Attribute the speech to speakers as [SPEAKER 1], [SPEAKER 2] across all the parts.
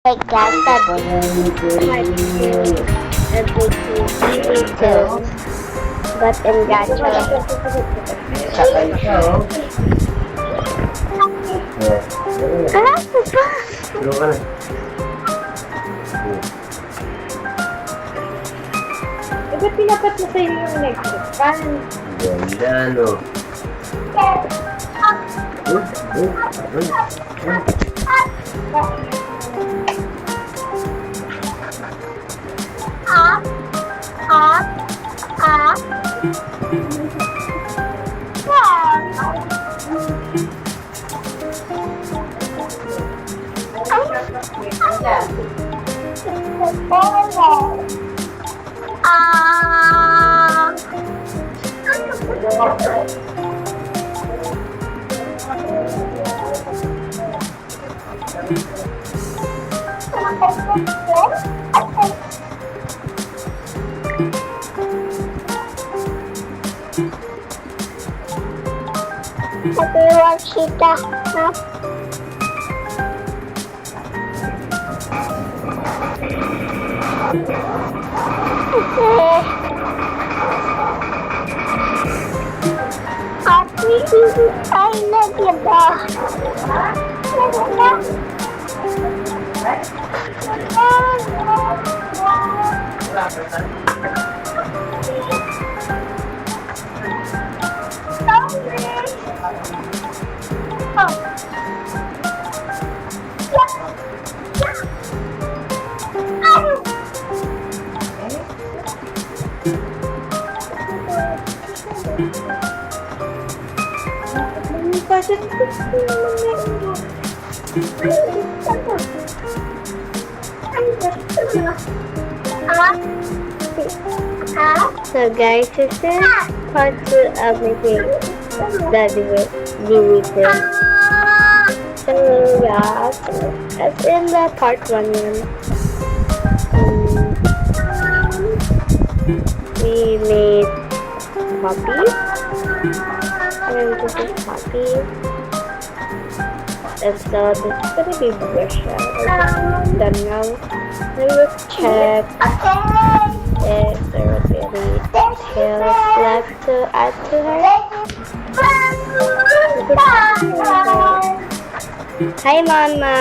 [SPEAKER 1] Like that, too. But in Gacha,
[SPEAKER 2] Tulong ka na.
[SPEAKER 3] Ba't pinapat mo sa'yo yung electric fan?
[SPEAKER 2] Ganda, no?
[SPEAKER 1] everyone, Cheetah, huh? Happy ay naglaba.
[SPEAKER 3] Bakit gusto mo
[SPEAKER 1] So guys, this is part 2 of my game that we did. So yeah, as in the part 1 we made copies. And this is copies. And so this is gonna be version. Done now. I will check if there will be any details left to add to her. Hi, Mama.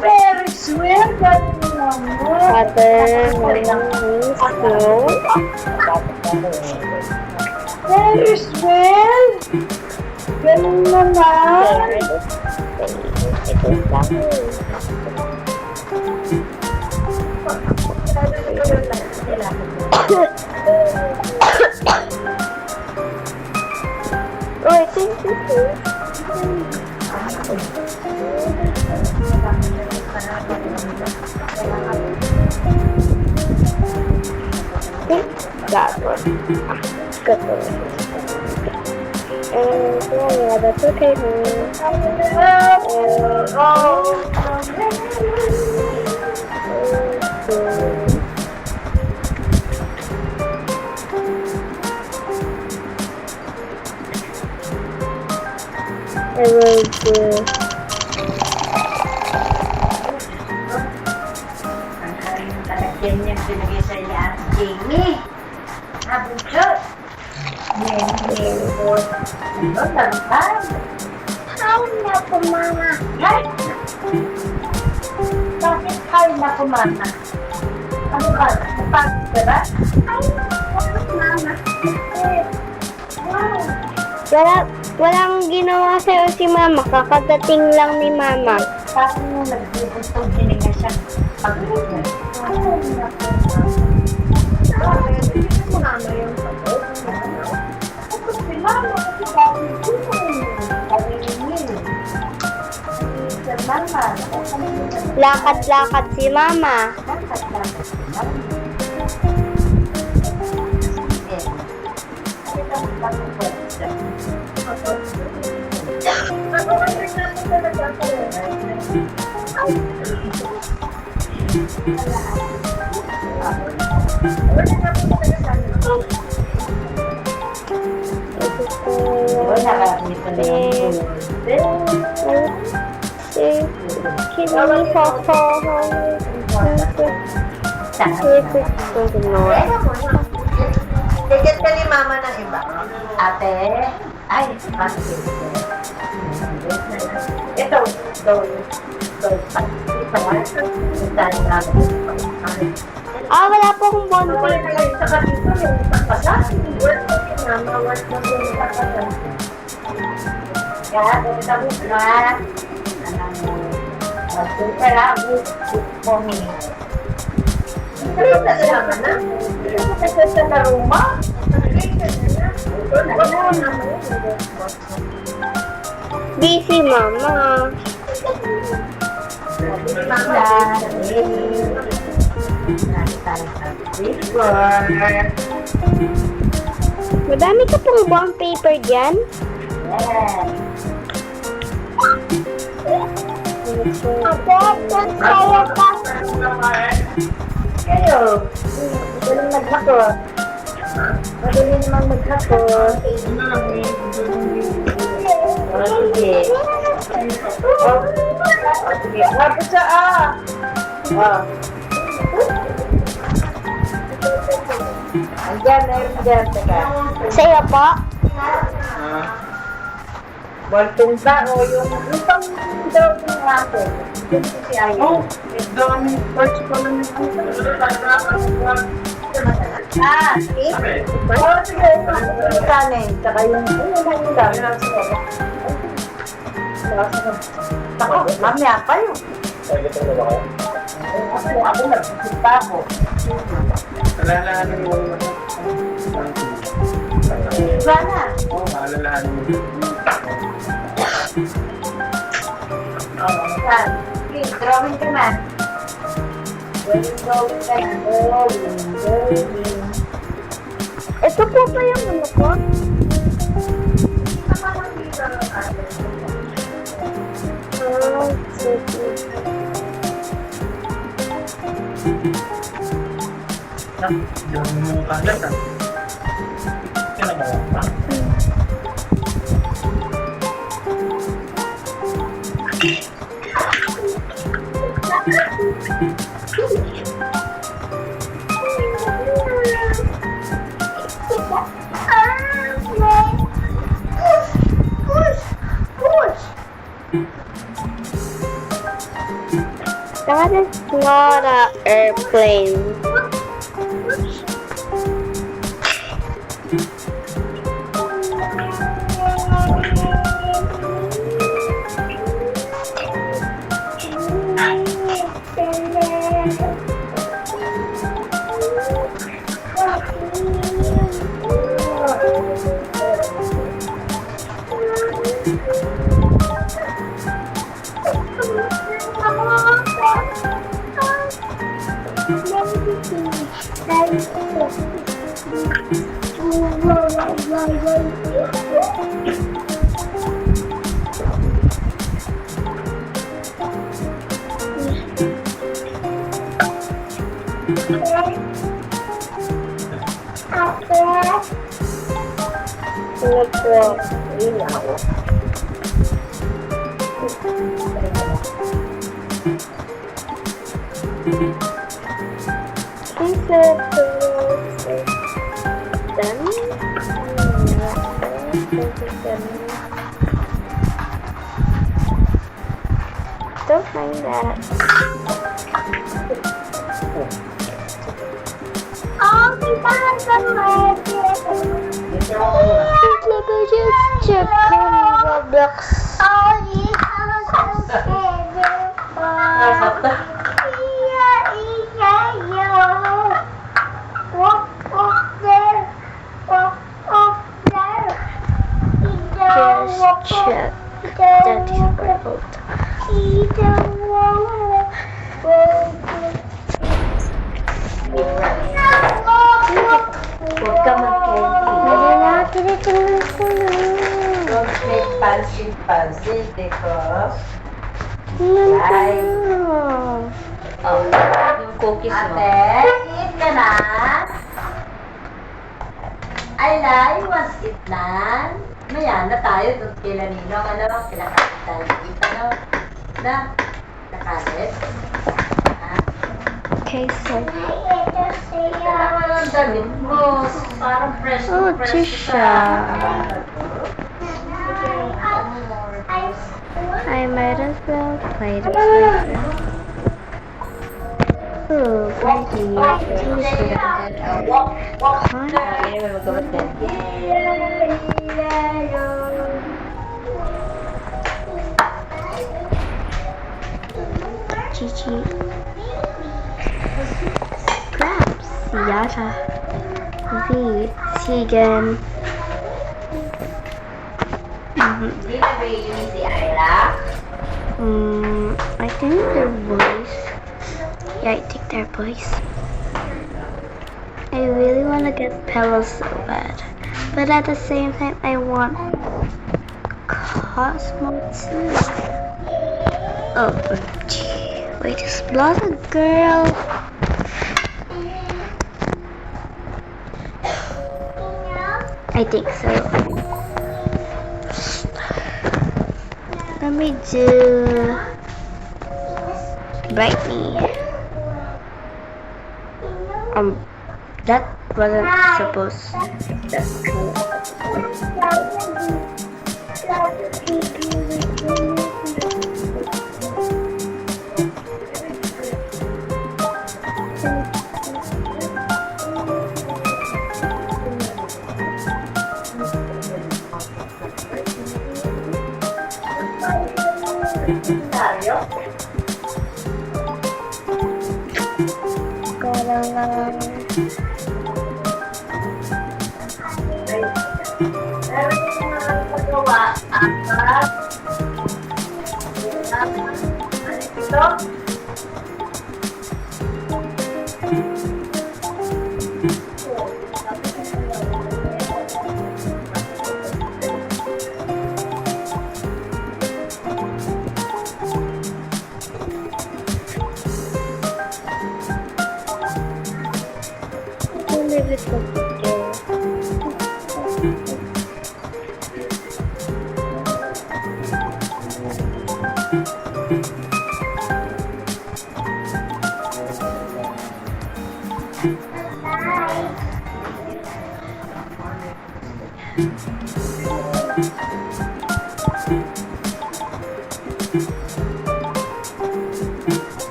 [SPEAKER 3] very sweet, but
[SPEAKER 1] Father, snow.
[SPEAKER 3] very sweet. Ganun naman.
[SPEAKER 1] It is down. Oh, I think this is. That one. Good one. And yeah, that's okay. I will do.
[SPEAKER 3] Yan yung binigay sa iya at Jamie. Abunchot. Yan. Ano, lantay.
[SPEAKER 1] Hi na po, Mama.
[SPEAKER 3] Ay! Bakit kayo na kumana? Ano ba? Napagod ka ba?
[SPEAKER 1] Hi na po, Mama. Walang ginawa sa'yo si Mama. Kakadating lang ni Mama.
[SPEAKER 3] Parang nung nagbubuntog din nga siya pagod na.
[SPEAKER 1] Mama yung pagod.
[SPEAKER 3] Tapos si Mama kasi bakit sa Mama.
[SPEAKER 1] Lakad-lakad si Mama.
[SPEAKER 3] Lakad-lakad si Mama.
[SPEAKER 1] Can we fall
[SPEAKER 3] Ticket ka ni mama ng iba. Ate, ay, ate. Ito,
[SPEAKER 1] wala po akong bonfire.
[SPEAKER 3] Sa dito, yung isang pasa. Work mo si mama, work mo yung isang pasa. Kaya, kung sabi ko na, super abot po mi. Pero sa naman na, kasi sa naruma,
[SPEAKER 1] Busy, mama. Madami ka pong bond paper dyan.
[SPEAKER 3] Kayo, magaling maghakot. Magaling naman maghakot. Sige. Sige. Lapit sa Andiyan, meron dyan. Teka.
[SPEAKER 1] Sa'yo po?
[SPEAKER 3] Ballpen ba? O yung pang drawing natin. Yung si Ayo.
[SPEAKER 2] dami. Parts ko lang yung
[SPEAKER 3] Sige. Oo, sige. Yung kanin. Tsaka yung dami. Ako, mamaya pa yun. Ako nagsisimpa ako.
[SPEAKER 2] Alalahanin mo
[SPEAKER 3] Iba na.
[SPEAKER 2] alalahanin mo.
[SPEAKER 3] Sige, drawing ka na. Drawing ka na. Drawing.
[SPEAKER 1] Ito po ba yung ano ko? Sige.
[SPEAKER 2] Yung kalat Kailan mo?
[SPEAKER 1] That is not an airplane. Don't find that. Let me just check on Roblox. Just check. That is right.
[SPEAKER 3] Huwag ka mag-candy.
[SPEAKER 1] Wala natin ito na ko na.
[SPEAKER 3] Don't make pansin because
[SPEAKER 1] Ay.
[SPEAKER 3] oh, yung cookies mo. Ate, eat ka na. Ayla, you want to eat na? Maya na tayo doon kila Ninong. Ano, kinakain tayo. Eat na. Na? Nakalit?
[SPEAKER 1] Okay, so
[SPEAKER 3] Dalawa lang damit mo. Parang fresh na
[SPEAKER 1] Oh,
[SPEAKER 3] fresh
[SPEAKER 1] Tisha. I might as well play this later. Oh, pretty.
[SPEAKER 3] Walk.
[SPEAKER 1] Huh?
[SPEAKER 3] Okay, may magawa din.
[SPEAKER 1] Chichi. Scraps. Yata. Z. Tegan.
[SPEAKER 3] Hindi na ba yun si Ira?
[SPEAKER 1] I think their voice. Yeah, I take their voice. I really want to get pillows so bad. But at the same time, I want Cosmo too. Oh, gee. Wait, is Blossom girl? I think so. Let me do Brightly. That wasn't supposed. That's cool.
[SPEAKER 3] Tayo? Meron yung mga paggawa. Apat. Ito?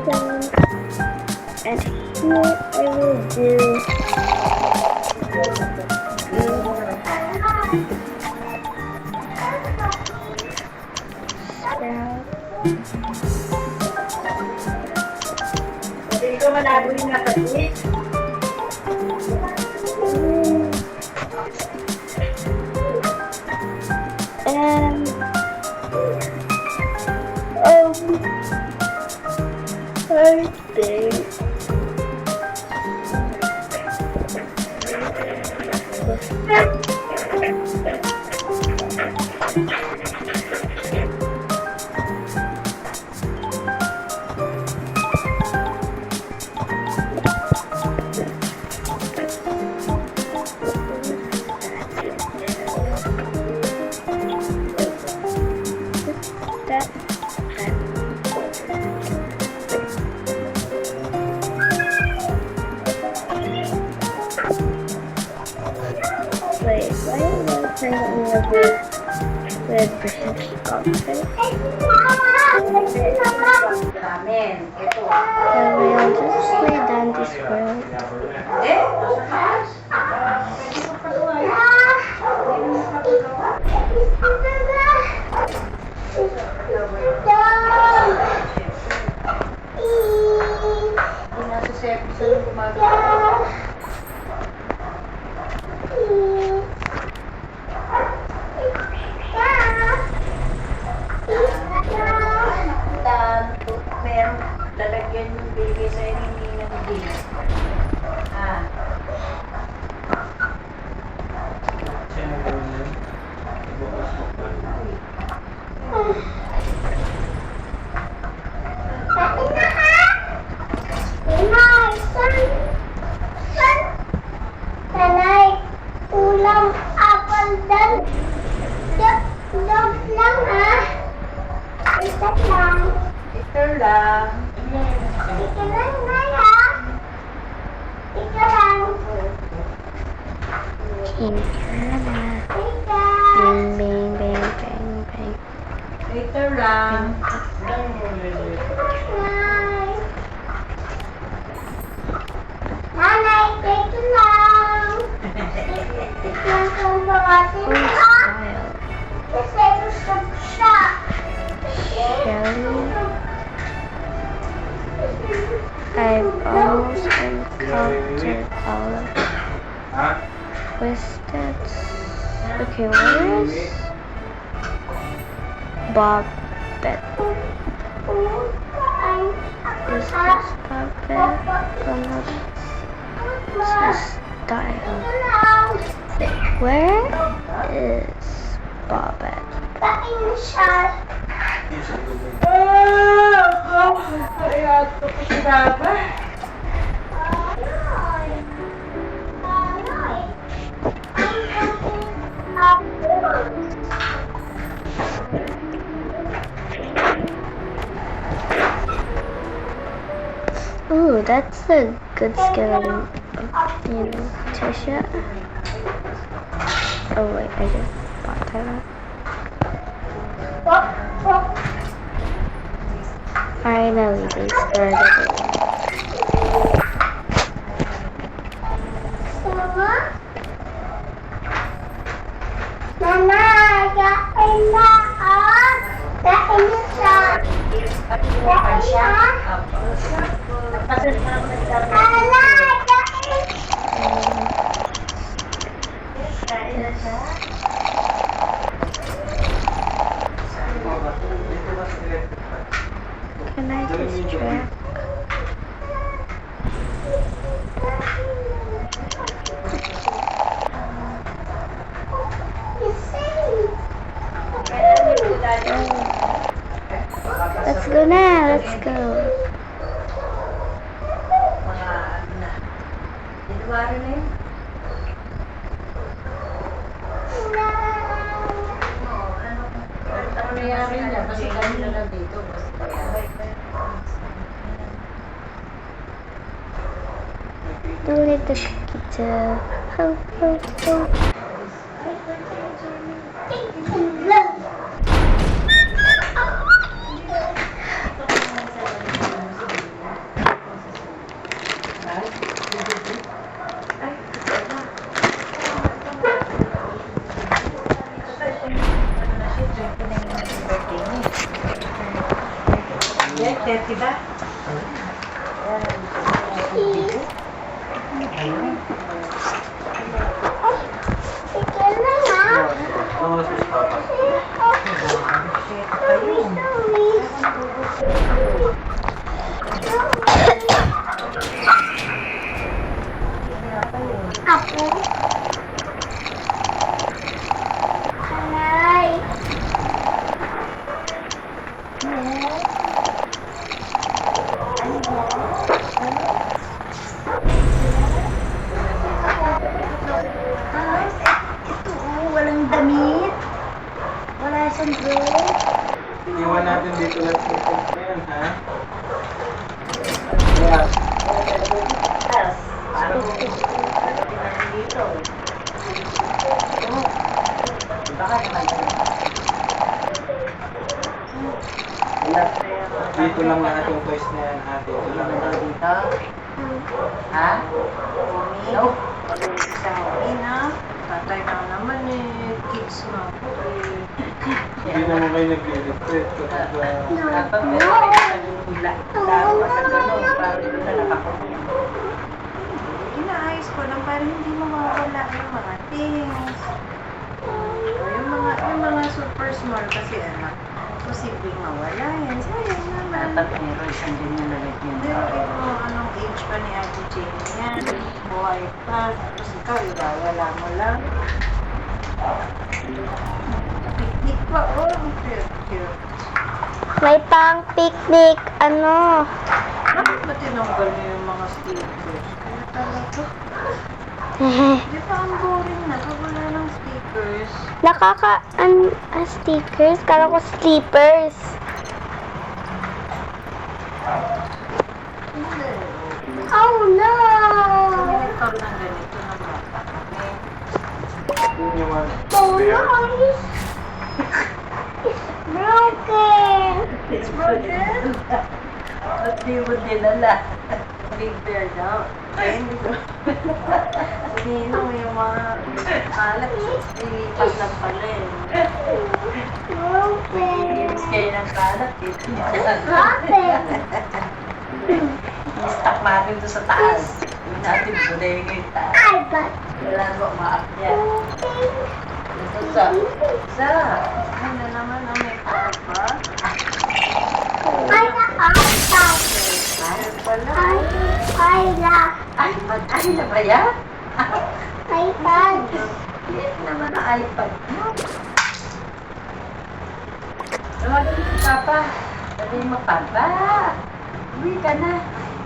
[SPEAKER 1] done. And here I will do sprout.
[SPEAKER 3] Hindi ko manalo yung nakasik.
[SPEAKER 1] And I think wait, why am I playing with British outfit?
[SPEAKER 3] Namin. Ito.
[SPEAKER 1] And we'll just play Dandy's World.
[SPEAKER 3] Eh? Sa taas? Hindi nasa service yung gumagawa. Meron lalagyan yung bigay sa inyo ni Nandin. Ah.
[SPEAKER 2] Sino ba yun? Bukas mo pa.
[SPEAKER 1] Ulam apple dan dog lang ha. Isa lang.
[SPEAKER 3] Ito lang.
[SPEAKER 1] Ika lang na ha. Ika lang. Ika. Bing, bing, bing, bing, bing.
[SPEAKER 3] Ito lang.
[SPEAKER 1] Nanay, ito lang. Ito lang kung bawasin ko. Kasi gusto ko siya. Shelly. I've almost encountered all of
[SPEAKER 2] Ha?
[SPEAKER 1] Twisted. Okay, where is Bob Bet? Is this Bob Bet? What's his style? Where is Bob Bet?
[SPEAKER 3] Kaya ito ko si Baba.
[SPEAKER 1] Ooh, that's a good skeleton. Tisha. Oh wait, I just bought that. Finally, they started it. Mama, kain na ah. Kain na siya. Kain siya. Mama, can I just check? Let's go now, let's go.
[SPEAKER 3] Mga ano na. January na yun. Ano nangyari niya? Kasi kami na lang dito.
[SPEAKER 1] Don't need the pizza. Ho, ho, ho. Ikaw na nga.
[SPEAKER 2] Ano sa papa?
[SPEAKER 1] Ako? Aray.
[SPEAKER 3] Ito, walang damit. Wala siyang dress.
[SPEAKER 2] Iwan natin dito lang sa yan, ha? Yeah.
[SPEAKER 3] Dito. Baka naman.
[SPEAKER 2] Dito lang lahat yung toys na yan, ha? Dito lang.
[SPEAKER 3] Dito? Ha? Nope. Sa akin, ha? Tatay na naman eh. Kids na ako eh.
[SPEAKER 2] Hindi naman kayo nag-electric.
[SPEAKER 3] Dapat meron kayo hula. Lalo sa ganun. Parang doon na nakakunin. Inaayos ko lang para hindi mawawala yung mga things. Yung mga super small kasi anak. Posibleng mawala yan. Sayang naman.
[SPEAKER 4] Dapat meron siyang ganyan na lagyan.
[SPEAKER 3] Hindi mo anong age pa ni Ate Jane yan. Buhay pa. Tapos ikaw, iwawala mo lang. Picnic pa. Oh, cute.
[SPEAKER 1] May pang picnic, ano?
[SPEAKER 3] Bakit ba tinanggal niyo yung mga stickers? Kaya talaga. Di ba ang boring na? Pag wala ng stickers.
[SPEAKER 1] Stickers? Kala ko sleepers.
[SPEAKER 3] Hindi.
[SPEAKER 1] Oh no!
[SPEAKER 3] Ito ng ganito na bata kami.
[SPEAKER 2] Yun yung one.
[SPEAKER 1] Oh no! It's broken!
[SPEAKER 3] It's broken?
[SPEAKER 4] At di mo dinala.
[SPEAKER 3] Big bear daw. Ay, hindi ko. Sinino yung mga alat. Ilipas lang pala eh.
[SPEAKER 1] Broken!
[SPEAKER 4] Games kayo ng kalat.
[SPEAKER 1] Broken!
[SPEAKER 4] I-stock natin doon sa taas. Yung natin bunay yung taas.
[SPEAKER 1] I got
[SPEAKER 4] Wala mo maakyat.
[SPEAKER 1] broken!
[SPEAKER 4] Ito sa.
[SPEAKER 3] Ay na naman ang may papa.
[SPEAKER 1] I got iPad!
[SPEAKER 3] Ay pala.
[SPEAKER 1] I got
[SPEAKER 4] iPad. Ay na ba yan?
[SPEAKER 1] iPad!
[SPEAKER 4] Yan naman ang iPad mo. Tawagin mo si Papa. Sabihin mo, Papa. Uwi ka na.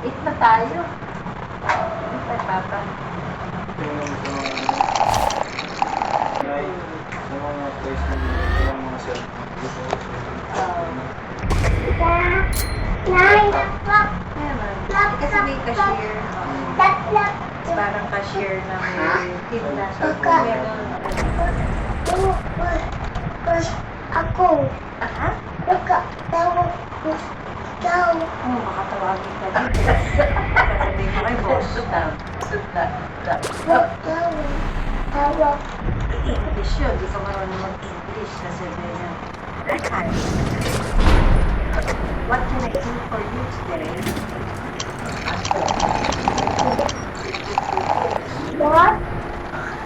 [SPEAKER 4] Eat na tayo. Uwi ka, Papa.
[SPEAKER 2] Yung mga toys na dito, yung mga cellphone.
[SPEAKER 1] Nine o'clock!
[SPEAKER 3] Meron. Kasi may cashier.
[SPEAKER 1] Tatlak!
[SPEAKER 3] Parang cashier na may tinda sa
[SPEAKER 1] Ika.
[SPEAKER 3] meron.
[SPEAKER 1] Ako!
[SPEAKER 3] Ha?
[SPEAKER 1] Ika! Tawag ko! Ikaw!
[SPEAKER 3] Oh, baka tawagin ka dito. Sasabihin mo kay boss.
[SPEAKER 4] Ikaw.
[SPEAKER 1] Ikaw! Tawag!
[SPEAKER 3] English yun. Di ka marunong mag-English. Sasabihin niya. Hi. What can I do for you today?
[SPEAKER 1] What?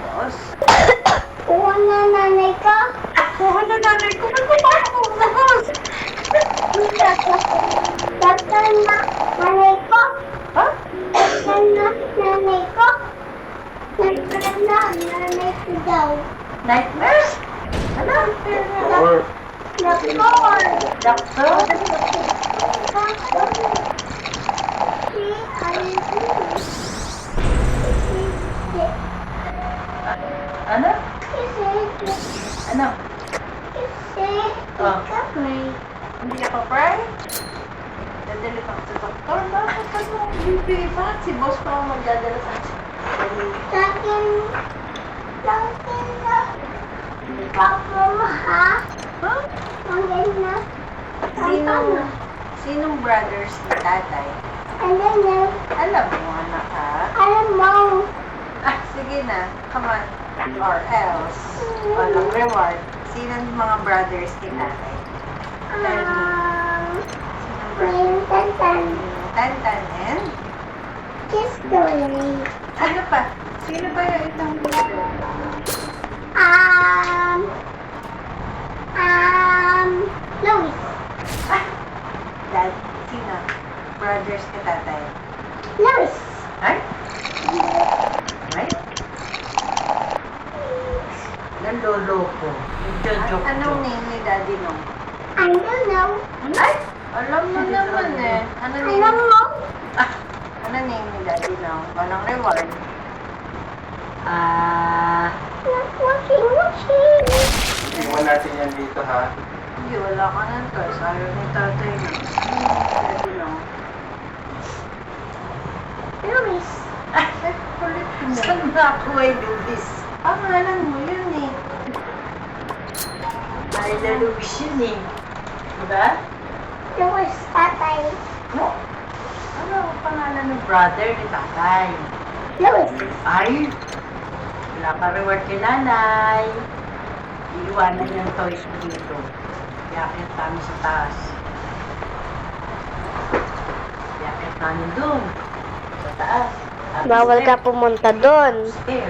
[SPEAKER 3] Boss?
[SPEAKER 1] Kuha na nanay ka?
[SPEAKER 3] Kuha na nanay ko. Ba't pumasok ako sa boss?
[SPEAKER 1] Tatay na nanay ko?
[SPEAKER 3] Ha?
[SPEAKER 1] Tatay na nanay ko? Tatay na nanay ko daw.
[SPEAKER 3] Nightmares? Ano?
[SPEAKER 2] Or,
[SPEAKER 1] Doctor!
[SPEAKER 3] Doctor?
[SPEAKER 4] Ano? Ano?
[SPEAKER 3] Hindi ako pray? Dadali pa ako sa doktor. Bakit ka mo? Bibi, bakit si boss pa ang magdadala sa akin? Sinong brothers ni tatay? Alam mo, anak ha? Ah, sige na. Come on. Or else. Walang reward. Sinong mga brothers ni tatay? Sinong brothers? Tantan and?
[SPEAKER 1] History.
[SPEAKER 3] Ano pa? Sino ba yung itong dito?
[SPEAKER 1] Louis.
[SPEAKER 3] Dad, sino? Brothers ka tatay.
[SPEAKER 1] Louis.
[SPEAKER 3] Ay? Ay? Naloloko. Nagjo-joke. Anong name ni Daddy nung?
[SPEAKER 1] I don't know.
[SPEAKER 3] Ay! Alam mo naman eh. Ano name?
[SPEAKER 1] Alam mo?
[SPEAKER 3] Ano name ni Daddy nung? Walang reward.
[SPEAKER 1] Watching.
[SPEAKER 2] Iwan natin yan dito ha.
[SPEAKER 3] Hindi, wala ka ng toys. Ayaw ni tatay nung. Daddy nung.
[SPEAKER 1] Louis.
[SPEAKER 3] Ay, kulit mo. Saan ba ako ay Luis? Pangalan mo yun eh. Ay, na Luis yun eh. Diba?
[SPEAKER 1] Louis, tatay.
[SPEAKER 3] No. Ano ang pangalan ng brother ni tatay?
[SPEAKER 1] Louis.
[SPEAKER 3] Ay, wala ka reward kay nanay. Iiwanan yung toys mo dito. Yakit namin sa taas. Yakit namin doon. Sa taas. Tapos
[SPEAKER 1] Bawal ka
[SPEAKER 3] step.
[SPEAKER 1] pumunta doon.
[SPEAKER 3] Stair.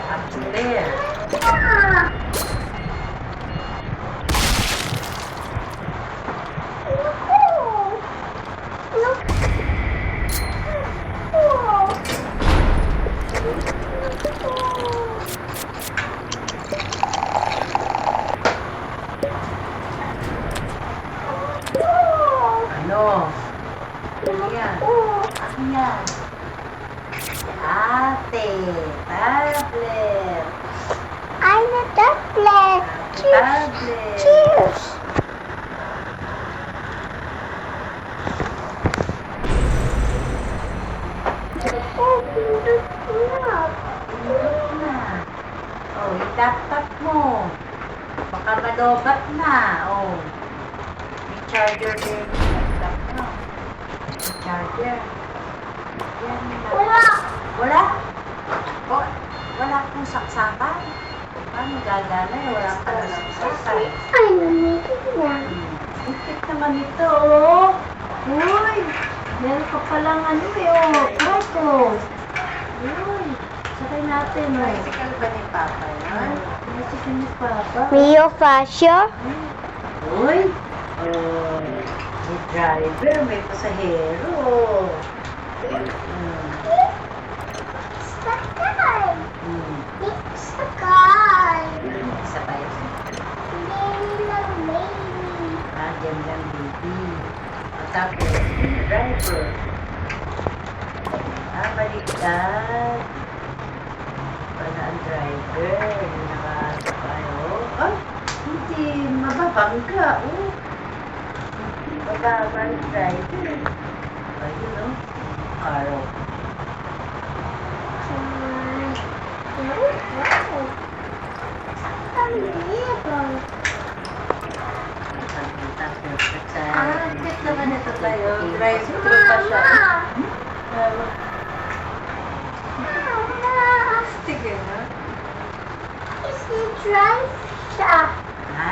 [SPEAKER 3] Upstairs. Ano? Ano yan? Ano yan? Ate. Tablet.
[SPEAKER 1] I'm a tablet.
[SPEAKER 3] Tablet.
[SPEAKER 1] Cheers.
[SPEAKER 3] Tulog na. Oh, i-laptop mo. Baka malobat na. Oh. May charger din. Laptop mo. May charger. Yan.
[SPEAKER 1] Wala.
[SPEAKER 3] Wala? Oh, wala kong saksakan. Paano gagana eh? Wala ka na saksakan.
[SPEAKER 1] Ay, namitig na.
[SPEAKER 3] Ikit naman ito, oh. Uy! Meron ka palang ano eh, oh. Kwarto. Uy! Sakay natin, oh. Bicycle ba ni Papa yan? Bicycle ni Papa.
[SPEAKER 1] Mio Fascio.
[SPEAKER 3] Uy! Oh, may driver, may pasahero.
[SPEAKER 1] Sakay.
[SPEAKER 3] Hmm.
[SPEAKER 1] Sakay.
[SPEAKER 3] Isa tayo.
[SPEAKER 1] Baby lang, baby.
[SPEAKER 3] Ah, dyan lang, baby. At tapos, driver. Ah, baliktad. Wala ang driver. Nakasakayo. Ay, hindi. Mababangga. Oh. Mababa ang driver. Ayun, oh. Araw. Ah, cute naman ito tayo. Drive-thru pa siya. Sige na. Ha?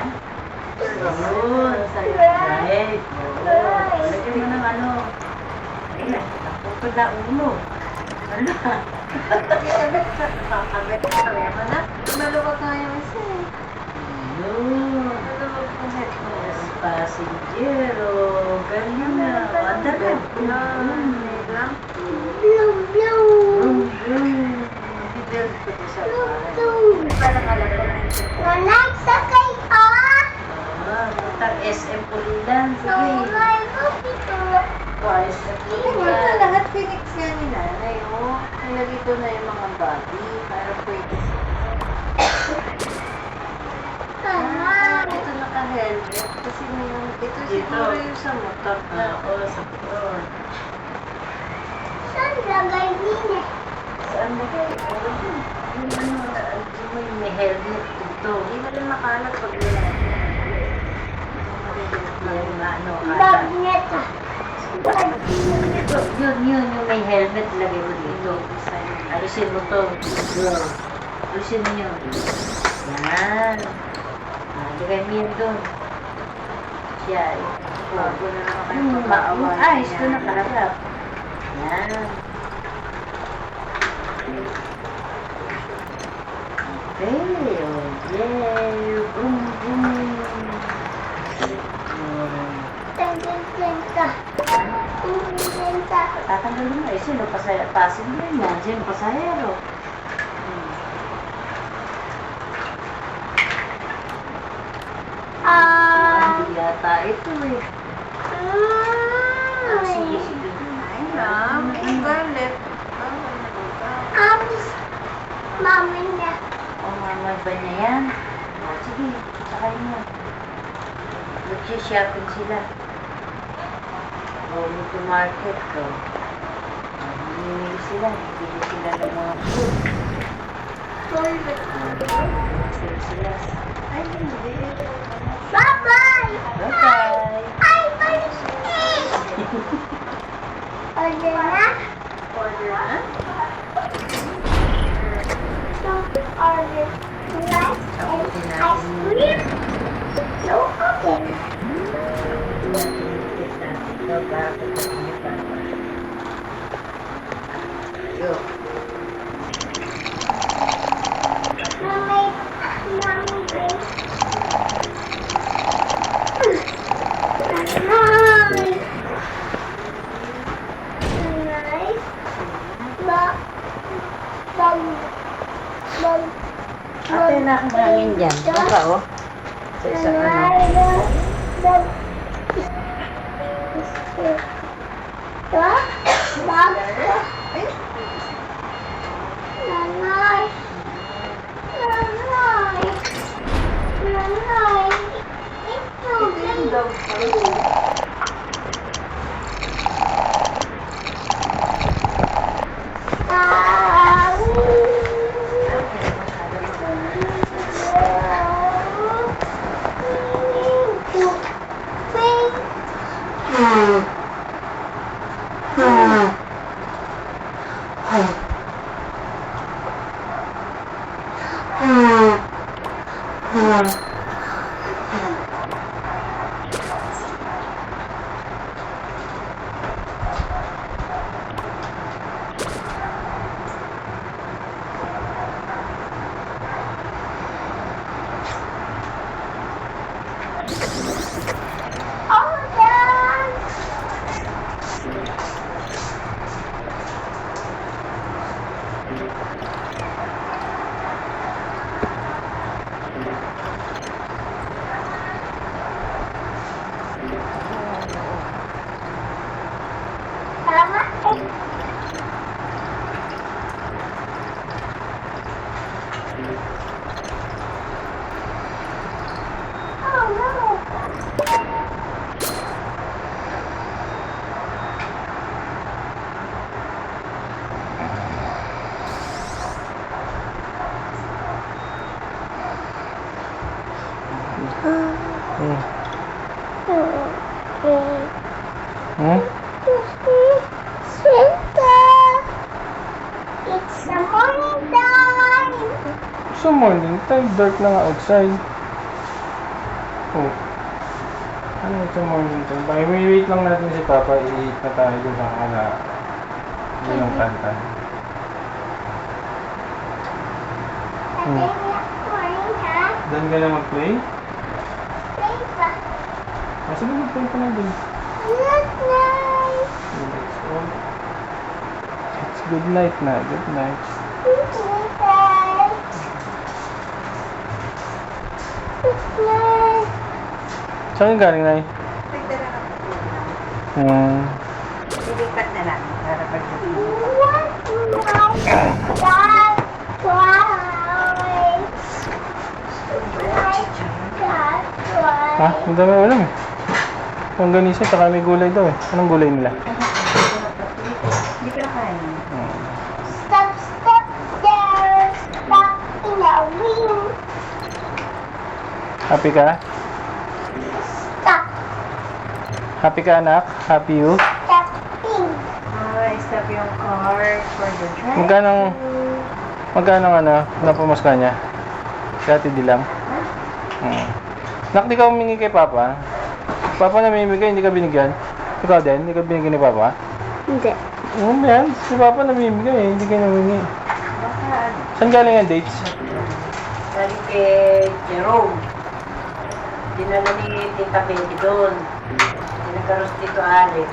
[SPEAKER 3] Yun. Right. Lagyan mo ng ano. Ayan. Naputol na ulo. Wala. Nakakabit ka mo na. Maluwag nga yung isa eh. Yun. Maluwag yung headphones. Passenger. Ganyan na. Adalag. Vroom, vroom. Bibel ko ito sa bahay. Parang alam ko na ito. Butang SM Pulilan. Sige. SM Pulilan. Lahat Phoenix nga ni nanay, oh. Nilagay ko na yung mga body. Para pwede. Ito naka-helmet. Kasi may ito siguro yung sa motor na. Oo, sa motor. Saan ba kayo? Yung ano, yung may helmet dito. Hindi na rin makalat pag nilagay. Yung ano,
[SPEAKER 4] Yun, yung may helmet, lagay mo dito. Alisin mo to. Yun. Alisin mo yun. Yan. Lagay mo yun doon. Siya.
[SPEAKER 3] Bago na naman kayo pag-aawayan.
[SPEAKER 4] Ayos ko na kalagap. Yan. Okay. Oh, yay. Boom, boom. Tatanggalin mo eh. Sino passenger yan? Sino pasahero? Hindi yata ito eh. Sige, sige.
[SPEAKER 3] Ay, ma'am. Ang galit.
[SPEAKER 1] Mami niya.
[SPEAKER 4] O, mamay ba niya yan? O, sige, sakay mo. Nagsishopping sila. Going to market. O, hindi sila. Hindi sila ng mga food. Hindi sila.
[SPEAKER 3] Ay, hindi.
[SPEAKER 1] Bye-bye!
[SPEAKER 4] Bye-bye!
[SPEAKER 1] Ay, bye-bye! Order na?
[SPEAKER 3] Order na?
[SPEAKER 1] Order rice and ice cream? No, okay.
[SPEAKER 4] Ito, para sa pagkakita. Yo.
[SPEAKER 1] Mommy, mommy, please. Nice. Nice.
[SPEAKER 4] Ate, nakahangin dyan. Baka, oh. Sa isang ano.
[SPEAKER 2] Hmm?
[SPEAKER 1] Santa! It's the morning time!
[SPEAKER 2] Sa morning time, dark na nga outside. Oh. Ano ito morning time? Bakit may wait lang natin si Papa, i-eat na tayo doon sa kala. Yun ang kanta.
[SPEAKER 1] Morning, ha?
[SPEAKER 2] Doon ka na mag-play?
[SPEAKER 1] Play pa.
[SPEAKER 2] Ah, sige, mag-play ka na doon.
[SPEAKER 1] Good night!
[SPEAKER 2] It's good night na. Good night.
[SPEAKER 1] Good night! Good night!
[SPEAKER 2] Saan ka galing, Nay?
[SPEAKER 3] Nagdala ka po. Lilipat na lang para pagdating.
[SPEAKER 1] What night?
[SPEAKER 2] Ha? Ang dami ulam eh. Ang ganisa, tsaka may gulay daw eh. Anong gulay nila?
[SPEAKER 3] Hindi ko na kaya.
[SPEAKER 1] Stop, stop there! Stop in the wing!
[SPEAKER 2] Happy ka?
[SPEAKER 1] Stop!
[SPEAKER 2] Happy ka, anak? Happy you?
[SPEAKER 1] Stop
[SPEAKER 3] order siya.
[SPEAKER 2] Magkano ano, napamaska niya? Si Ate Dilang? Nak, di ka humingi kay Papa? Papa namimigay, hindi ka binigyan? Ikaw din, hindi ka binigyan ni Papa?
[SPEAKER 1] Hindi.
[SPEAKER 2] Yan, si Papa namimigay, hindi ka namingi.
[SPEAKER 3] Baka ano?
[SPEAKER 2] Saan galing ang dates?
[SPEAKER 4] Sabi kay Jerome. Dinala ni Tita Betty doon. Pinagkaros dito Alex.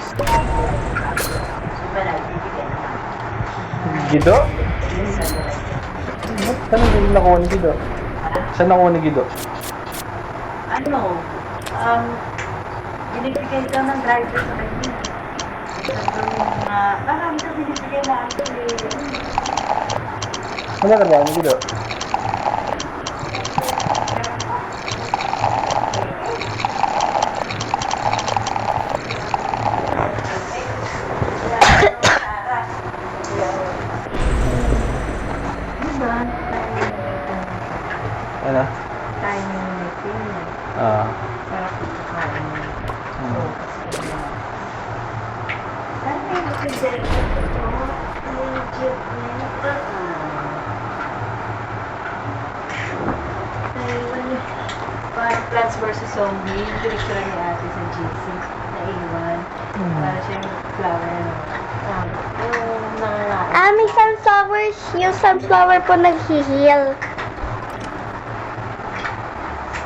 [SPEAKER 4] Sumala, bibigyan naman.
[SPEAKER 2] Gido?
[SPEAKER 4] Isa na.
[SPEAKER 2] Saan yung nakuha ni Gido? Saan nakuha ni Gido?
[SPEAKER 4] Ano? Binibigay daw ng driver sa kanya. Sabi mo na, parang ito binibigay na actually.
[SPEAKER 2] Ano ka ba ni Gido?
[SPEAKER 3] Diba?
[SPEAKER 2] Ano?
[SPEAKER 3] Tayo na yung meeting. Sarap ito kain. Oo, kasi ano. Saan kayo nag-direct ito? May jeep niya. Plants vs. Zombie, yung picture ni ate sa GC na iwan. Para siyang flower, ano. Yung nangangain.
[SPEAKER 1] May sunflowers. Yung sunflower po nag-heal.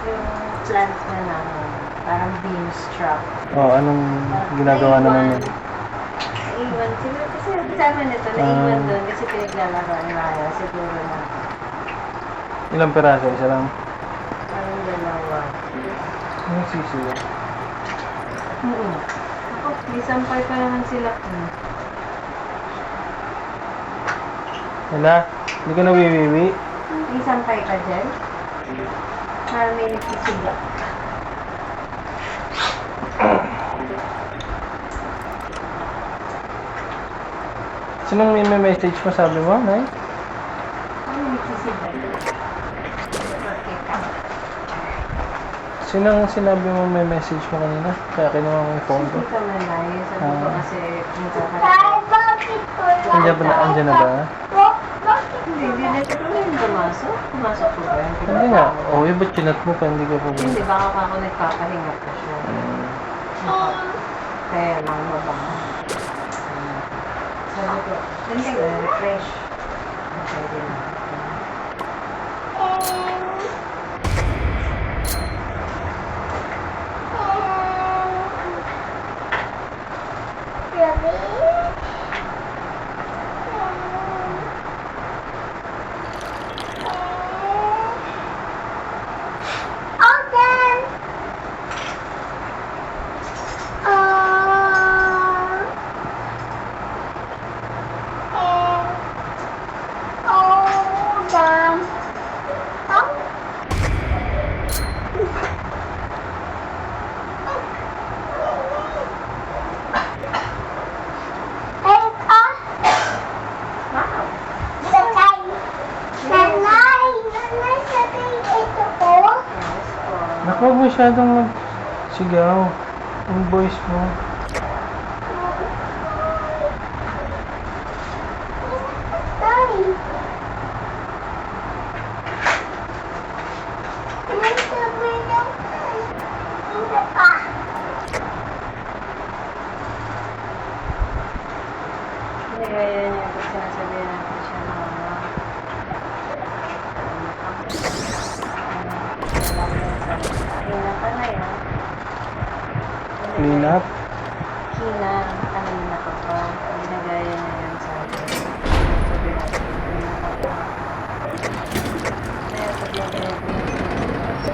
[SPEAKER 3] Yung plant na namin, parang beanstalk.
[SPEAKER 2] Anong ginagawa naman yun?
[SPEAKER 3] Naiwan. Siguro kasi kasama nito, naiwan doon kasi pinaglalaro ni Maya. Siguro na
[SPEAKER 2] Ilang peraso? Isa lang?
[SPEAKER 3] parang dalawa.
[SPEAKER 2] Ano sisi yun?
[SPEAKER 3] Ako, may sampay pa naman sila.
[SPEAKER 2] Wala? Hindi ka nawiwiwi?
[SPEAKER 3] May sampay ka dyan? Para may nagsisigla.
[SPEAKER 2] Sinong may message mo sabi mo, Nay?
[SPEAKER 3] Ano may nagsisigla? Okay ka.
[SPEAKER 2] Sinong sinabi mo may message mo kanina? Kaya kinuha mo yung phone ko.
[SPEAKER 3] Hindi ka manay. Sabi ko kasi kung
[SPEAKER 2] Andiyan na ba?
[SPEAKER 3] Hindi na ito yung pumasok. Pumasok ko ba?
[SPEAKER 2] Hindi nga. Ba't chinat mo pa? Hindi ka pa
[SPEAKER 3] Hindi, baka pa ako nagpapahinga pa siya. Kaya lang mabango. Sabi ko, hindi ko, refresh. Pwede na.
[SPEAKER 2] Naku, huwag masyadong magsigaw. Yung voice mo.
[SPEAKER 3] Hindi kaya niya kung sinasabihan natin siya na hina ka na yan.
[SPEAKER 2] Clean up.
[SPEAKER 3] Hina, kanina ka pa. Hindi na gaya na yan sa akin. Sabi natin, hina ka pa. Kaya sabi natin,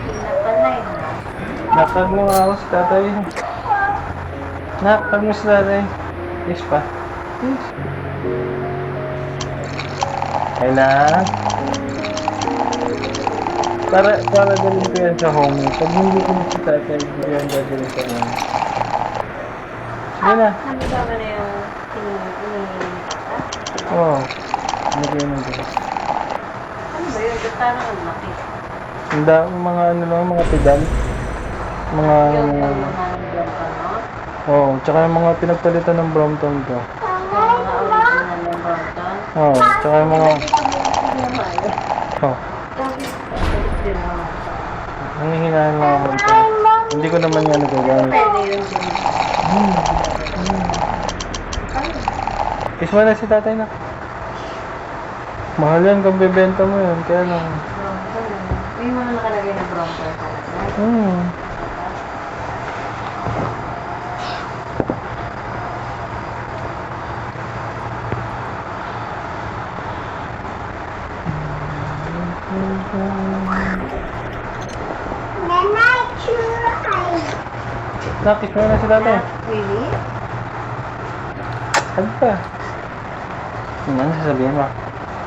[SPEAKER 3] hina ka na yan.
[SPEAKER 2] Nakag mo nga ako sa tatay. Nakag mo sa tatay. Yes pa. Yes. Kailan? Para galing ko yan sa home. Pag hindi ko na si tatay, hindi yan gagawin sa home. Sige na.
[SPEAKER 3] Nagagawa na yung
[SPEAKER 2] Oo. Ano ko yun ang gawin?
[SPEAKER 3] ano ba yun? Ba't parang ang laki?
[SPEAKER 2] Mga ano lang, mga pedal. Mga...
[SPEAKER 3] Yung mga nandyan pa, no?
[SPEAKER 2] Oo, tsaka yung mga pinagpalitan ng Brompton ko.
[SPEAKER 3] Yung mga original ng Brompton.
[SPEAKER 2] Oo, tsaka yung mga... Oh, nangihinaan lang ako ito. Hindi ko naman yan nagagamit. Kiss mo na si tatay na. Mahal yan kung bibenta mo yan, kaya lang.
[SPEAKER 4] May mga nakalagay na bronzer talaga.
[SPEAKER 2] Kiss mo na si tatay.
[SPEAKER 4] Really?
[SPEAKER 2] Ano pa? Ano sasabihin mo?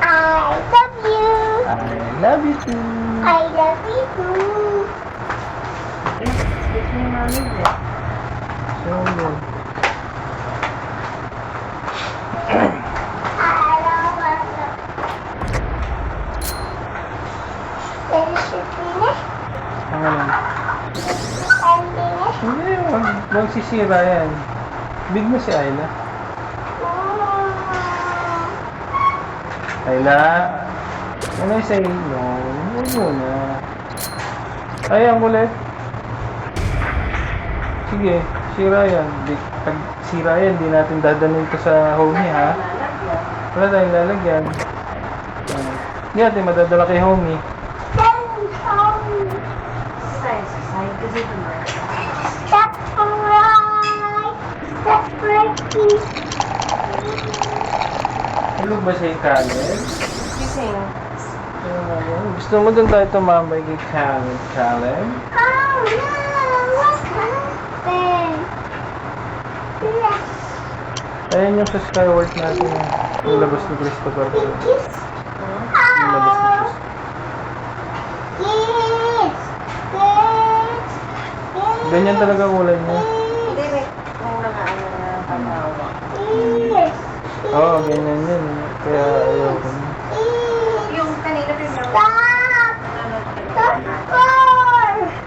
[SPEAKER 1] I love you.
[SPEAKER 2] I love you too.
[SPEAKER 1] I love you too.
[SPEAKER 4] Kiss me, mommy.
[SPEAKER 2] So good. Ano lang? Hindi, magsisira yan. Big mo si Ayla. Ayla, ano yung say no? Huwag mo na. Ay, ang kulit. Sige, sira yan. Pag sira yan, di natin dadalhin ito sa homie, ha? Wala tayong lalagyan. Hindi natin madadala kay homie.
[SPEAKER 4] Side kasi ito na.
[SPEAKER 2] Tulog ba siya yung Khaled?
[SPEAKER 4] Gising.
[SPEAKER 2] Gusto mo dun tayo tumambay kay Khaled? Ayan yung sa Skyward natin. Yung labas ni Christopher. Yung labas ni Christopher. Ganyan talaga kulay niya.
[SPEAKER 4] Hindi, may kung nakaano na paghawa.
[SPEAKER 2] Oo, ganyan yan. Kaya ayaw ko na.
[SPEAKER 4] Yung kanina pinag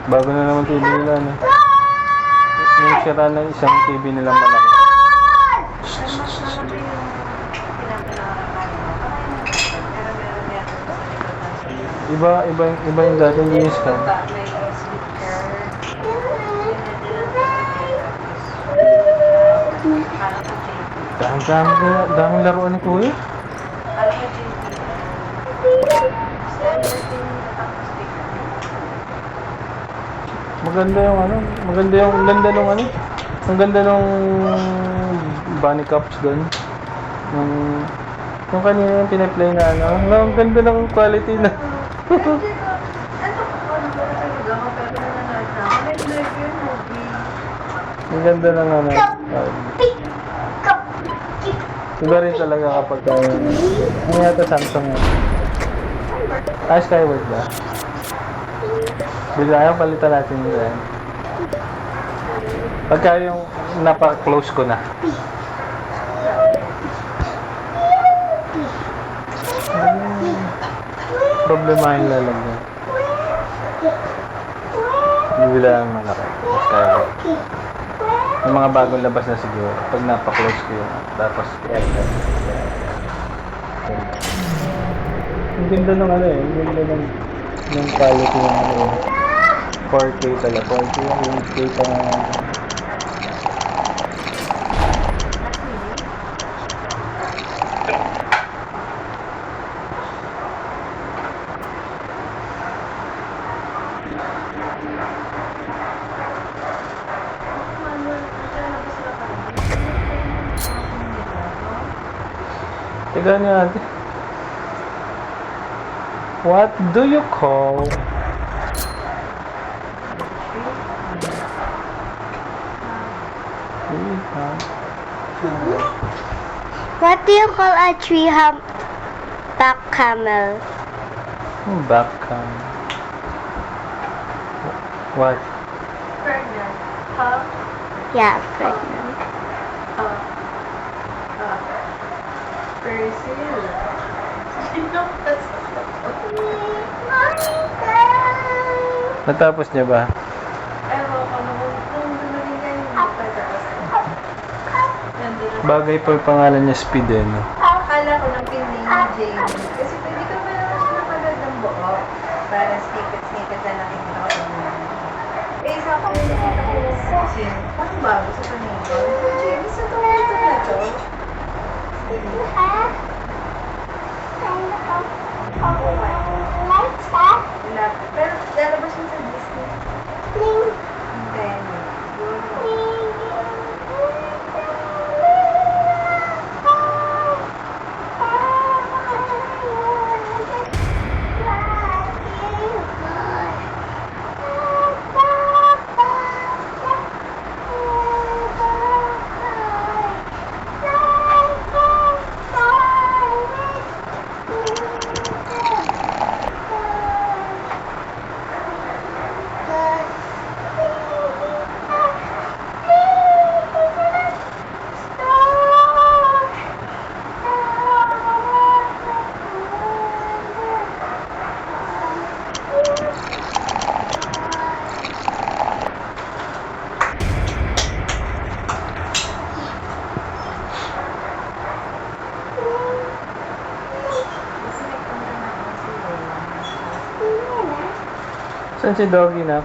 [SPEAKER 2] Bago na naman TV nila, no? Yung sira na isang TV nila malaki. Iba yung dating news ka. Daming laruan ni Kuya. Maganda yung ano, ang ganda nung ano, ang ganda nung bunny cups doon. Yung kanina yung pinaplay na ano, ang ganda ng quality na. Ang ganda ng ano. Iba rin talaga kapag ano yata Samsung yun. Skyward ba? Bigla yung palitan natin yun. Pagka yung napa-close ko na. Problemahin lalagyan. Bibila ang malaki. Skyward. Yung mga bagong labas na siguro. Pag napa-close ko yun. Tapos ang ganda ng ano eh. Ang ganda ng quality ng ano eh. 4K pala. 4K yung 8K pa nga. Teka niya ate. What do you call?
[SPEAKER 1] What do you call a tree humpback camel?
[SPEAKER 2] Back cam. What?
[SPEAKER 4] Pregnant. Huh?
[SPEAKER 1] Yeah, pregnant.
[SPEAKER 4] Brazil.
[SPEAKER 2] Natapos niya ba?
[SPEAKER 4] Ewan ko, nung dumating kayo,
[SPEAKER 2] Bagay pa yung pangalan niya Speed eh, no?
[SPEAKER 4] akala ko ng pindi
[SPEAKER 3] Jamie. Kasi hindi ka pa naman siya napagod ng buo. Parang snippet-snippet na nakikita ko sa mga. Eh, isa ko yung nakita ko sa Jim. Parang bago sa kanina. Jamie, sa to na to? Wala. Pero lalabas mo sa Disney. Then,
[SPEAKER 2] Saan si Doggy na?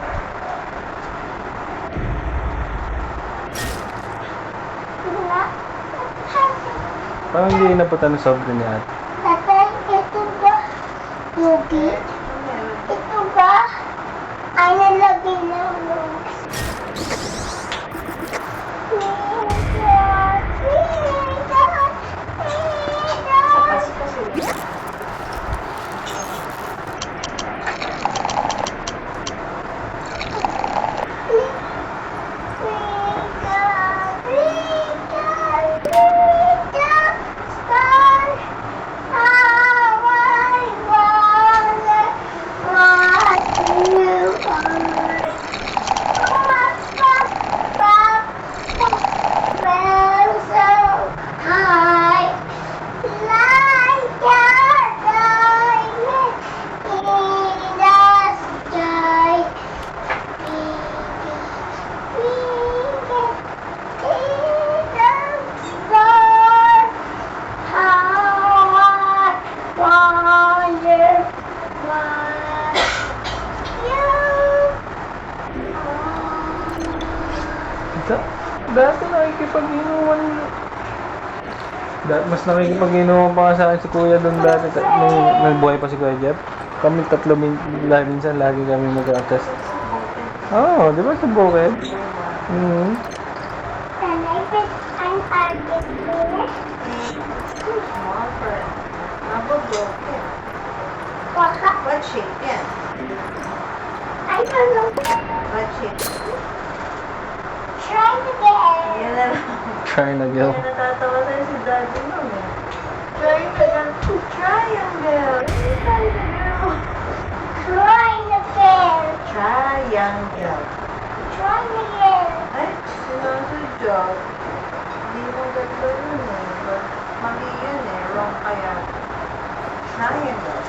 [SPEAKER 2] Parang hindi napunta ng soft drink ni ate.
[SPEAKER 1] Tatay, ito ba? Yogi? Ito ba? Ay, nalagay ng lungs.
[SPEAKER 2] Dati nakikipag-inuman. Mas nakikipag-inuman pa nga sa akin si Kuya doon dati. Nung nagbuhay pa si Kuya Jeff. Kami tatlo minsan lagi kami mag-atas. Oo, di ba sa bukid?
[SPEAKER 1] Can I put an arbit there?
[SPEAKER 3] small for mabubukin.
[SPEAKER 1] Baka,
[SPEAKER 3] What shape yan?
[SPEAKER 1] I don't know.
[SPEAKER 3] What shape?
[SPEAKER 1] Try again.
[SPEAKER 3] Yan na lang.
[SPEAKER 2] Try na girl.
[SPEAKER 3] Kaya natatawa sa'yo si daddy mo eh. Triangle. Triangle. Triangle.
[SPEAKER 1] Try again.
[SPEAKER 3] Triangle.
[SPEAKER 1] Try again.
[SPEAKER 3] Ay, sinasadya. Hindi mo ganda yun eh. Mali yun eh. Wrong kaya. Triangle.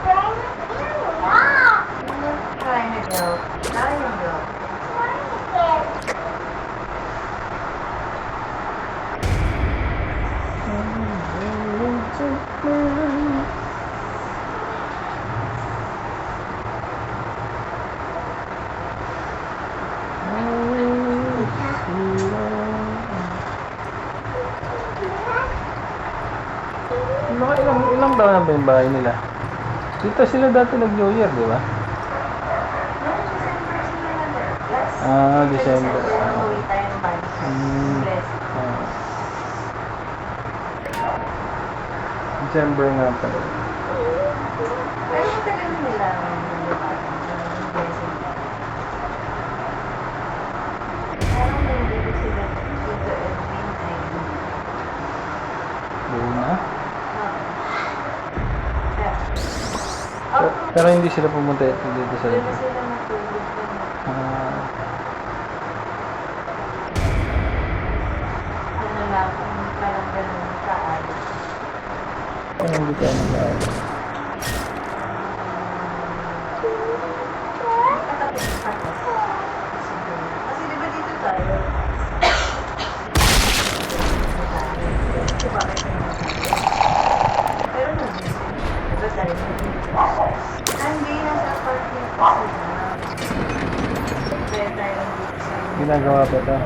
[SPEAKER 1] Try again. Ah!
[SPEAKER 3] Triangle. Triangle.
[SPEAKER 1] Try again.
[SPEAKER 2] Mga ilang taon na ba yung bahay nila? Dito sila dati nag-New Year, di ba? Ah, December.
[SPEAKER 3] Uwi tayo ng bahay. Bless.
[SPEAKER 2] December nga pala.
[SPEAKER 3] Pero matagal na nila ang blessing. Parang nandito sila dito Edwin ay
[SPEAKER 2] Luna.
[SPEAKER 3] Oh,
[SPEAKER 2] Pero hindi sila pumunta dito sa...
[SPEAKER 3] doon na sila natulog na.
[SPEAKER 2] Ah,
[SPEAKER 3] Ano lang, parang ganun kaayos.
[SPEAKER 2] hindi tayo nag-aaral.
[SPEAKER 3] Kasi di ba dito tayo? Pero nandito Hindi, nasa apartment kasi na. Kaya tayo dito sa
[SPEAKER 2] Ginagawa pa ito.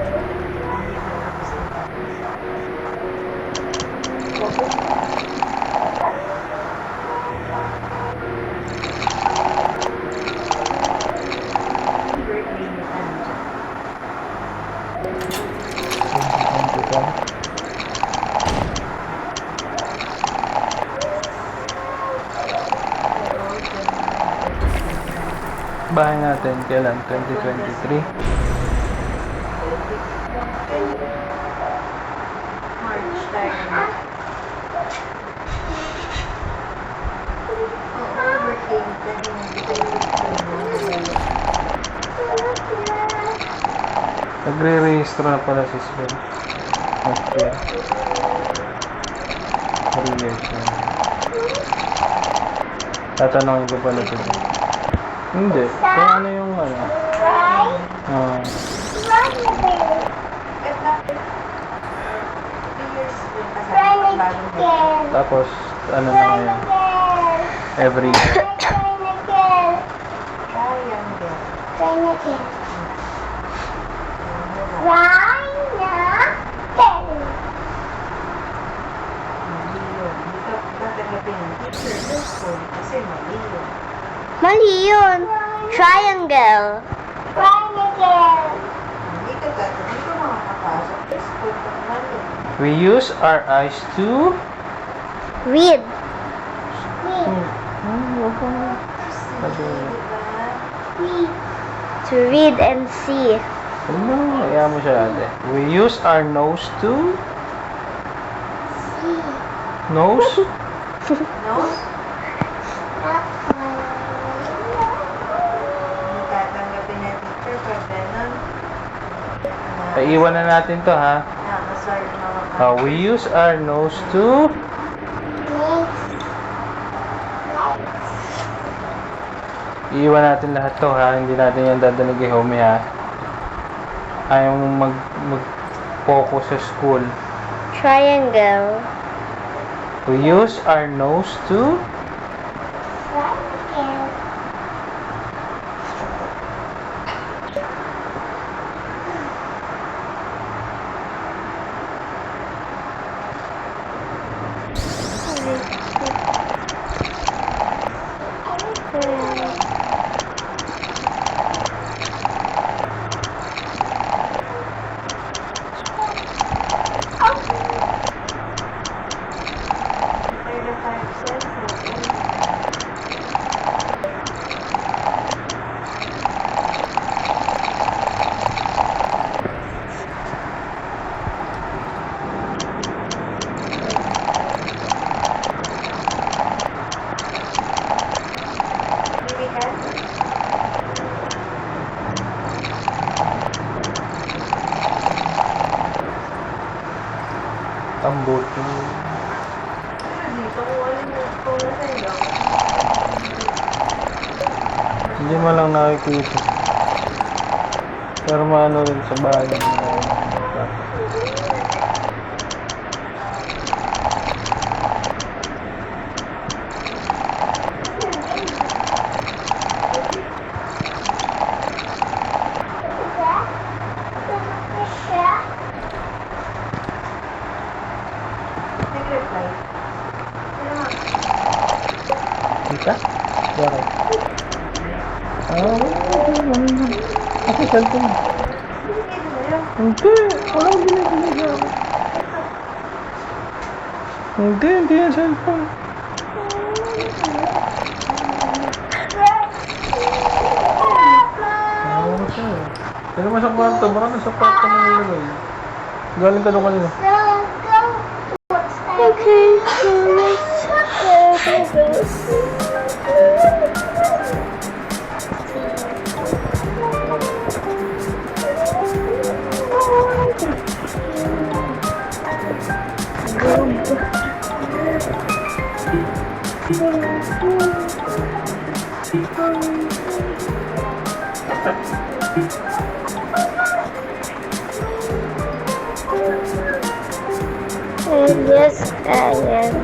[SPEAKER 3] birthday ni Anja.
[SPEAKER 2] Bahay natin kailan? 2023?
[SPEAKER 3] March tayo na. Oo, birthday ni Anja. Hindi tayo
[SPEAKER 2] Nagre-rehistro na pala si Sven. Next year. 3 years na. Tatanungin ko pala ito. Hindi. Kung ano yung ano. Ah, tapos, ano na ngayon. Every year.
[SPEAKER 1] Mali yun. Triangle.
[SPEAKER 2] We use our eyes to...
[SPEAKER 1] Read. To read and see.
[SPEAKER 2] Ano? Kaya mo siya ate. We use our nose to... Nose? Paiwan na natin to ha. We use our nose to... Iiwan natin lahat to ha. Hindi natin yan dadanig kay Homie ha. Ayaw mo mag-focus sa school.
[SPEAKER 1] Triangle.
[SPEAKER 2] We use our nose to... Tamboto. Hindi mo lang nakikita. Pero maano rin sa bahay. Kita? Bakit? Ako cellphone. Hindi. Walang binibigay ako. Hindi yan cellphone. Pero mo sa kwarto. Baka nasa kwarto mo nilagay. Galing ka doon kanina.
[SPEAKER 1] Okay, so let's go. Yes, I am.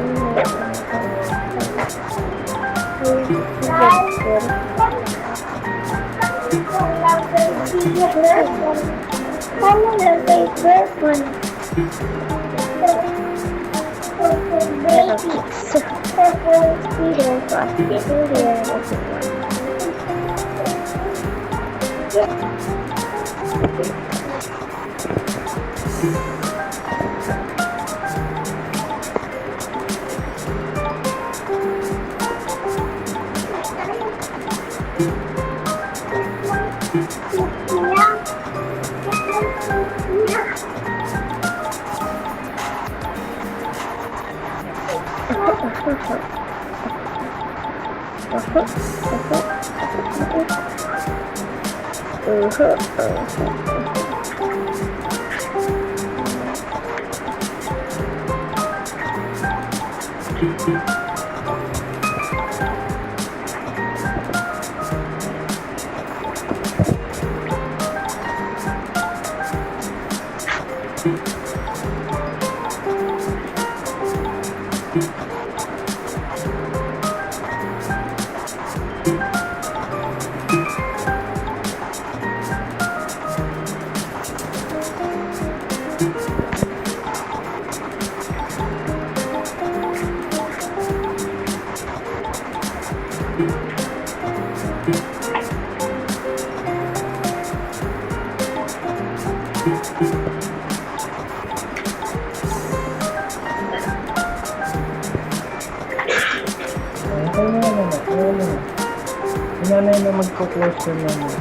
[SPEAKER 1] Paano na paper one?
[SPEAKER 2] Okay na naman, okay na naman. Sinanay na magpo-question naman.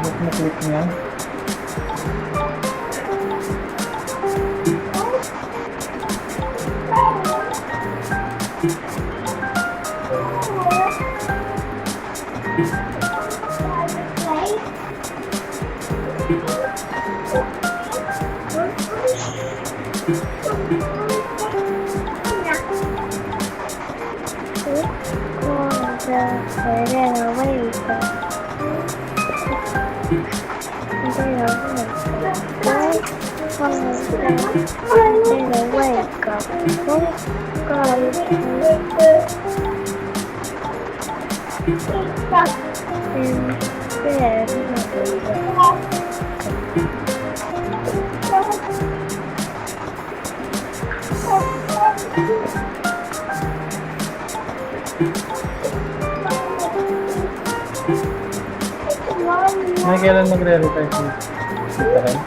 [SPEAKER 2] Ba't na-click niya? May kailan magre-retire si Karen?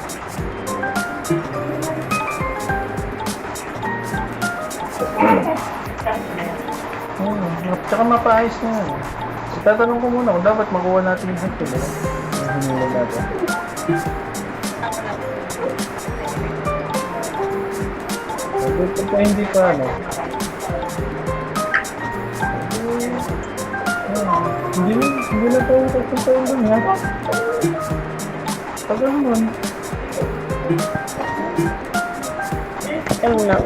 [SPEAKER 2] Tsaka mapaayos na yan. Tatanong ko muna kung dapat makuha natin yung hot diba? Yung hinulog natin. Kung pa hindi pa ano. Hindi na tayo tayo dun ha. Tagal naman.
[SPEAKER 1] Ano na?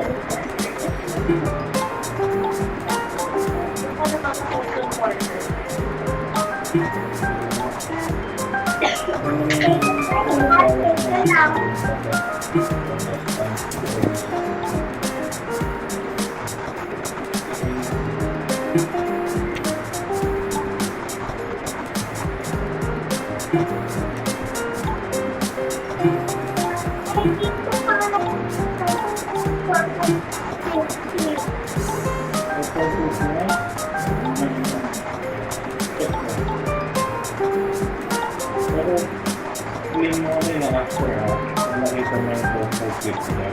[SPEAKER 2] Pero, clean mo kami na after ha. Kung nakita mo yung profile clip niya.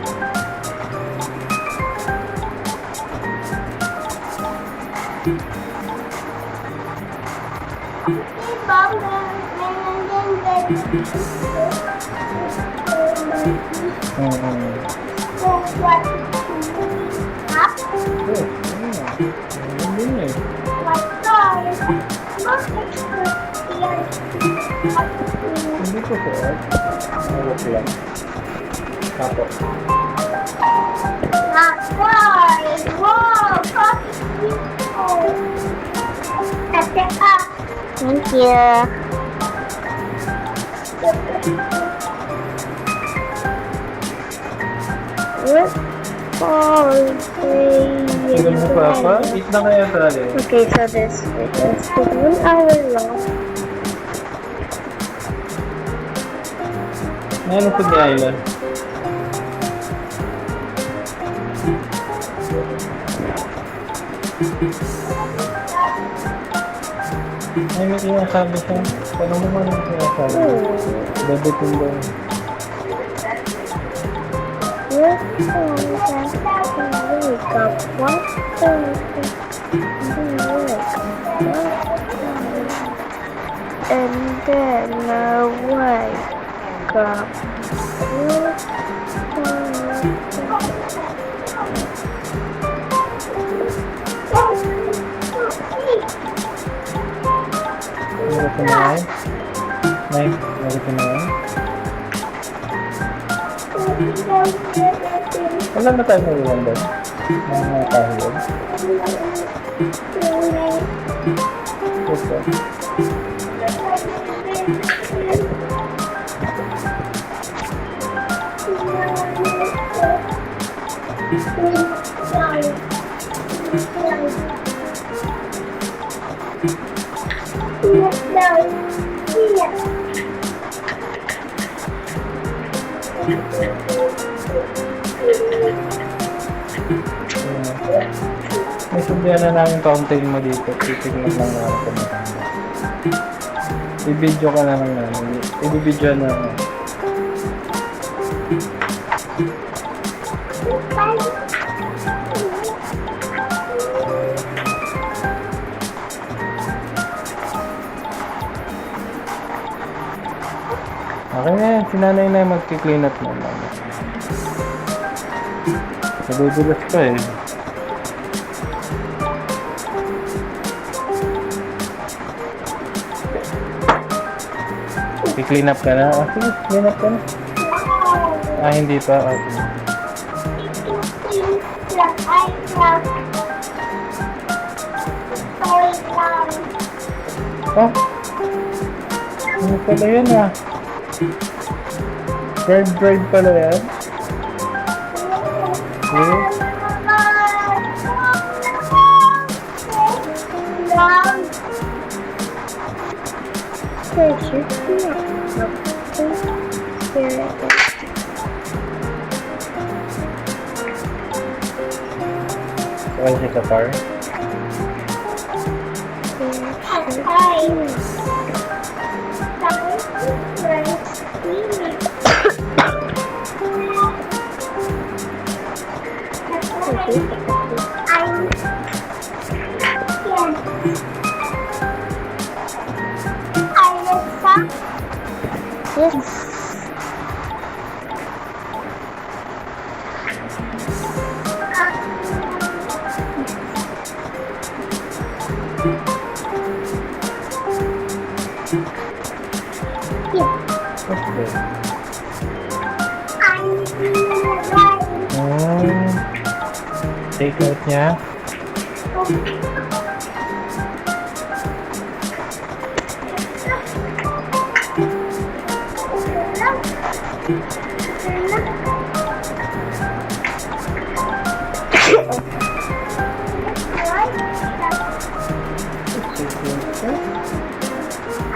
[SPEAKER 2] Hindi ko po. Hawak lang. Tapos.
[SPEAKER 1] Wow! Wow! Thank you. What?
[SPEAKER 2] Tignan mo, Papa. Eat na kaya tayo.
[SPEAKER 1] Okay, so this is 1 hour long.
[SPEAKER 2] Ano po ni Ayla? Ay, may sinasabi siya. Paano mo man yung sinasabi? Babitin daw.
[SPEAKER 1] What? Wake up. What? And then wake up.
[SPEAKER 2] Ano ko na yan? Nay, ano ko na yan? Wala na tayo naiwan doon? Ano mga kahilog? Ito. May sabihan na namin fountain mo dito. Titignan lang namin kung maganda. I-video ka na lang namin. I-video na namin. Okay na yan. Sinanay na mag-clean up na namin. Nadudulas pa eh. I-clean up ka na? Ah, sige, clean up ka na. Ah, hindi pa. Ah, oh, ano pala yan ah? Dried pala yan? Yes. Wala siya sa car?
[SPEAKER 1] Yes.
[SPEAKER 2] Okay. Take out niya.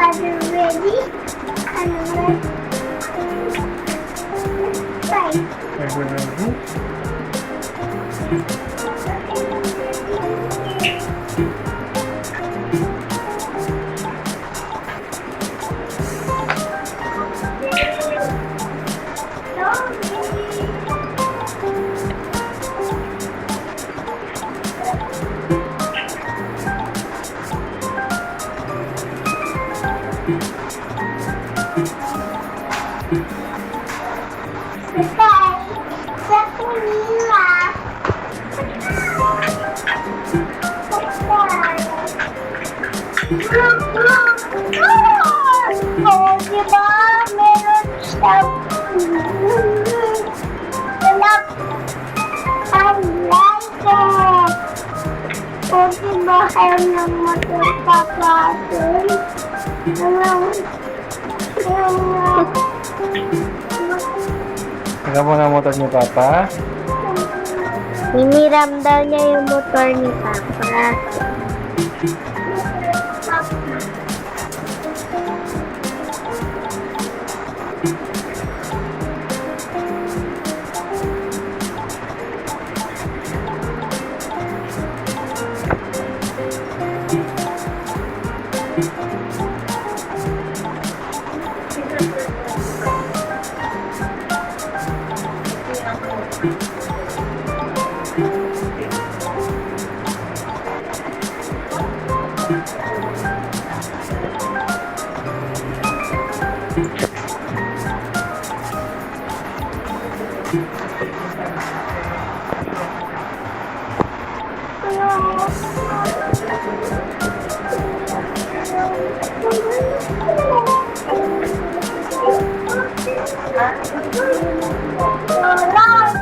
[SPEAKER 1] Are you ready? I'm ready. Bye.
[SPEAKER 2] Are you ready?
[SPEAKER 5] Oh, diba? Meron siyang I like it. O, diba kayo ng motor papasol?
[SPEAKER 2] Tingnan mo na ang motor ni Papa.
[SPEAKER 1] Hiniram daw niya yung motor ni Papa.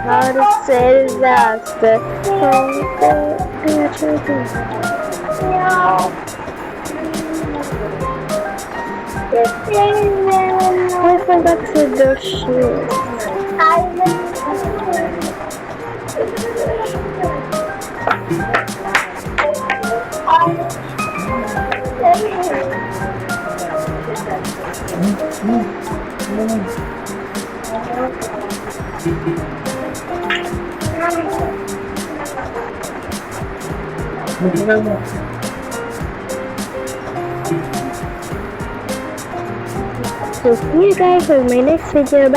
[SPEAKER 1] How to sell the I forgot to do shoes. So see you guys in my next video. Bye.